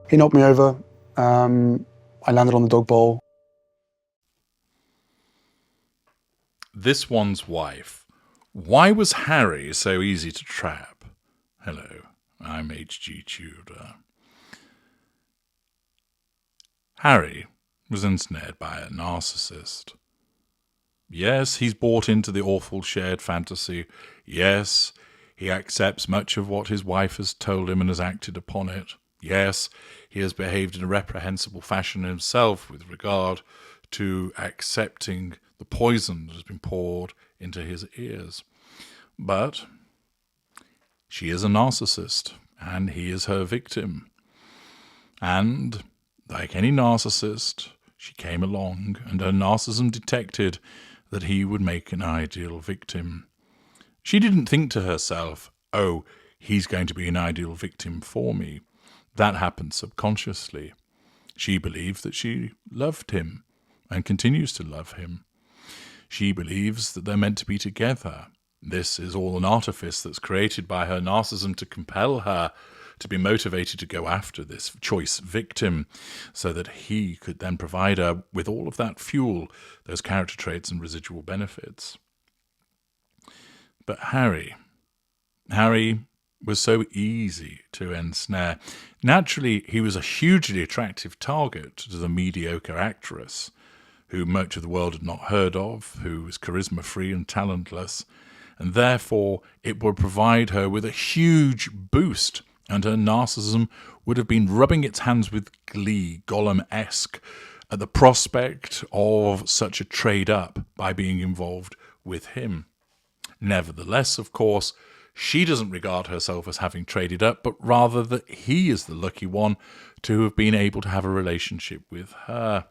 He knocked me over. I landed on the dog bowl. This one's wife. Why was Harry so easy to trap? Hello, I'm H.G. Tudor. Harry was ensnared by a narcissist. Yes, he's bought into the awful shared fantasy. Yes, he accepts much of what his wife has told him and has acted upon it. Yes, he has behaved in a reprehensible fashion himself with regard to accepting the poison that has been poured into his ears. But she is a narcissist, and he is her victim. And, like any narcissist, she came along, and her narcissism detected that he would make an ideal victim. She didn't think to herself, oh, he's going to be an ideal victim for me. That happened subconsciously. She believed that she loved him and continues to love him. She believes that they're meant to be together. This is all an artifice that's created by her narcissism to compel her to be motivated to go after this choice victim so that he could then provide her with all of that fuel, those character traits and residual benefits. But Harry was so easy to ensnare. Naturally, he was a hugely attractive target to the mediocre actress, who much of the world had not heard of, who was charisma-free and talentless, and therefore it would provide her with a huge boost, and her narcissism would have been rubbing its hands with glee, Gollum-esque, at the prospect of such a trade-up by being involved with him. Nevertheless, of course, she doesn't regard herself as having traded up, but rather that he is the lucky one to have been able to have a relationship with her.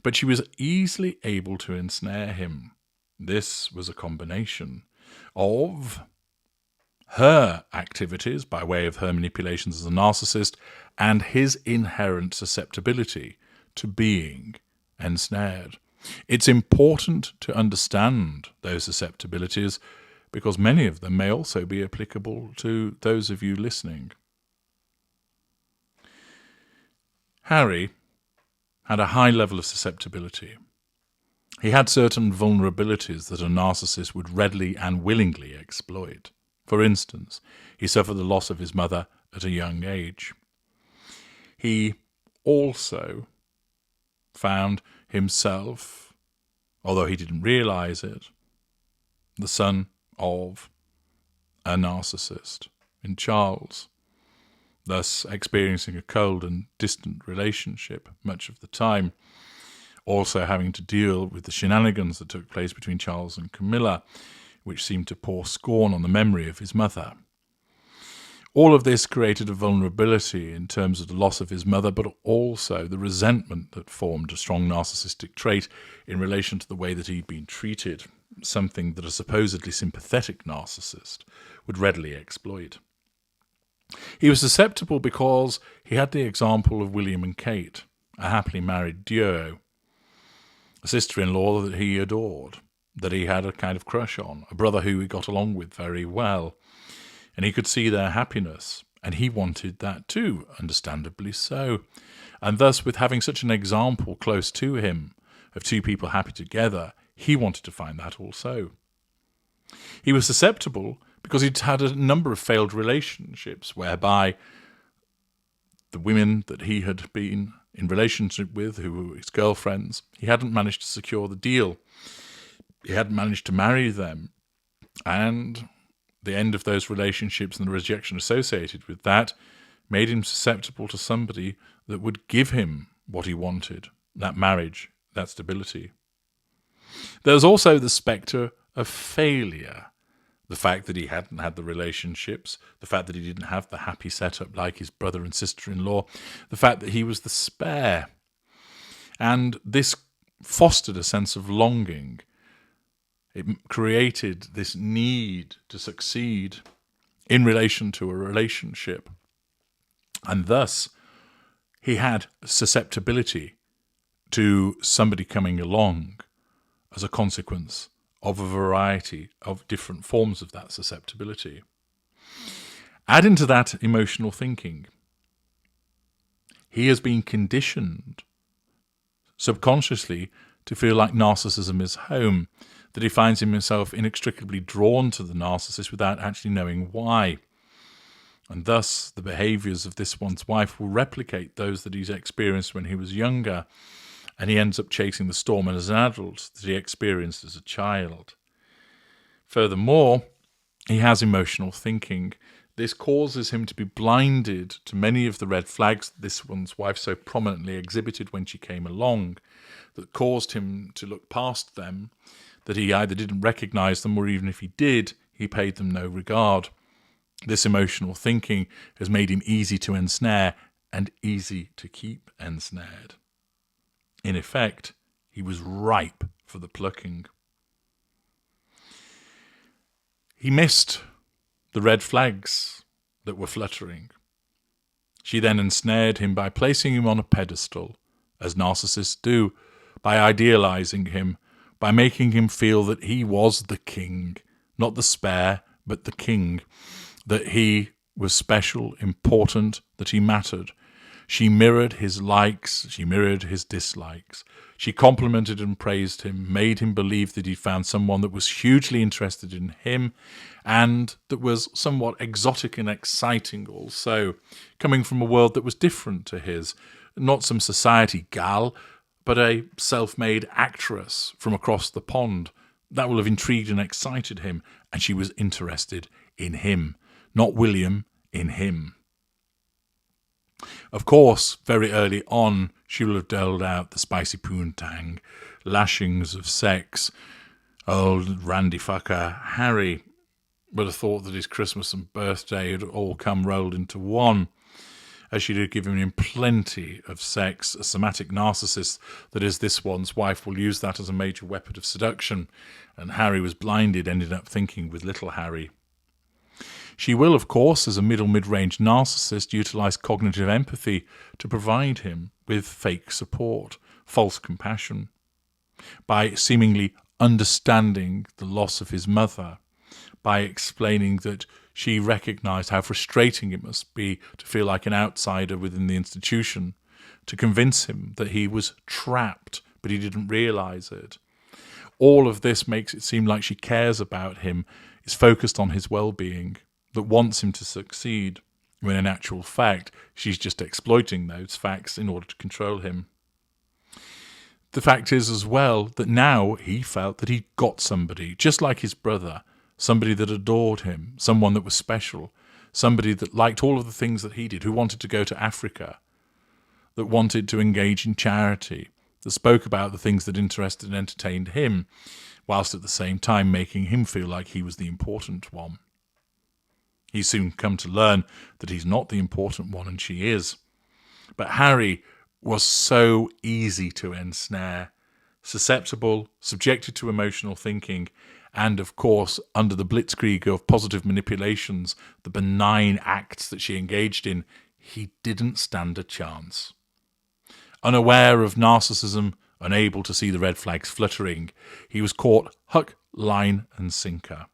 But she was easily able to ensnare him. This was a combination of her activities by way of her manipulations as a narcissist and his inherent susceptibility to being ensnared. It's important to understand those susceptibilities because many of them may also be applicable to those of you listening. Harry had a high level of susceptibility. He had certain vulnerabilities that a narcissist would readily and willingly exploit. For instance, he suffered the loss of his mother at a young age. He also found himself, although he didn't realize it, the son of a narcissist in Charles, thus experiencing a cold and distant relationship much of the time, also having to deal with the shenanigans that took place between Charles and Camilla, which seemed to pour scorn on the memory of his mother. All of this created a vulnerability in terms of the loss of his mother, but also the resentment that formed a strong narcissistic trait in relation to the way that he'd been treated, something that a supposedly sympathetic narcissist would readily exploit. He was susceptible because he had the example of William and Kate, a happily married duo, a sister-in-law that he adored, that he had a kind of crush on, a brother who he got along with very well. And he could see their happiness, and he wanted that too, understandably so. And thus, with having such an example close to him of two people happy together, he wanted to find that also. He was susceptible because he'd had a number of failed relationships whereby the women that he had been in relationship with, who were his girlfriends, he hadn't managed to secure the deal. He hadn't managed to marry them, and the end of those relationships and the rejection associated with that made him susceptible to somebody that would give him what he wanted, that marriage, that stability. There was also the spectre of failure, the fact that he hadn't had the relationships, the fact that he didn't have the happy setup like his brother and sister-in-law, the fact that he was the spare. And this fostered a sense of longing. It created this need to succeed in relation to a relationship. And thus, he had susceptibility to somebody coming along as a consequence of a variety of different forms of that susceptibility. Add into that emotional thinking. he has been conditioned subconsciously to feel like narcissism is home, that he finds himself inextricably drawn to the narcissist without actually knowing why. And thus the behaviours of this one's wife will replicate those that he's experienced when he was younger, and he ends up chasing the storm as an adult that he experienced as a child. Furthermore, he has emotional thinking. This causes him to be blinded to many of the red flags that this one's wife so prominently exhibited when she came along, that caused him to look past them, that he either didn't recognise them, or even if he did, he paid them no regard. This emotional thinking has made him easy to ensnare and easy to keep ensnared. In effect, he was ripe for the plucking. He missed the red flags that were fluttering. She then ensnared him by placing him on a pedestal, as narcissists do, by idealising him, by making him feel that he was the king, not the spare, but the king, that he was special, important, that he mattered. She mirrored his likes, she mirrored his dislikes. She complimented and praised him, made him believe that he'd found someone that was hugely interested in him and that was somewhat exotic and exciting also, coming from a world that was different to his. Not some society gal, but a self-made actress from across the pond. That will have intrigued and excited him, and she was interested in him. Not William, in him. Of course, very early on, she will have doled out the spicy poontang, lashings of sex. Old randy fucker Harry would have thought that his Christmas and birthday had all come rolled into one, as she'd have given him plenty of sex. A somatic narcissist that is this one's wife will use that as a major weapon of seduction, and Harry was blinded, ended up thinking with little Harry. She will, of course, as a mid-range narcissist, utilise cognitive empathy to provide him with fake support, false compassion, by seemingly understanding the loss of his mother, by explaining that she recognised how frustrating it must be to feel like an outsider within the institution, to convince him that he was trapped, but he didn't realise it. All of this makes it seem like she cares about him, is focused on his well-being, that wants him to succeed, when in actual fact she's just exploiting those facts in order to control him. The fact is as well that now he felt that he'd got somebody, just like his brother, somebody that adored him, someone that was special, somebody that liked all of the things that he did, who wanted to go to Africa, that wanted to engage in charity, that spoke about the things that interested and entertained him, whilst at the same time making him feel like he was the important one. He soon come to learn that he's not the important one, and she is. But Harry was so easy to ensnare, susceptible, subjected to emotional thinking, and of course, under the blitzkrieg of positive manipulations, the benign acts that she engaged in, he didn't stand a chance. Unaware of narcissism, unable to see the red flags fluttering, he was caught hook, line, and sinker.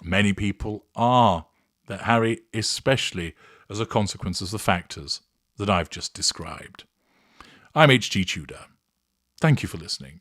Many people are, that Harry especially as a consequence of the factors that I've just described. I'm H.G. Tudor. Thank you for listening.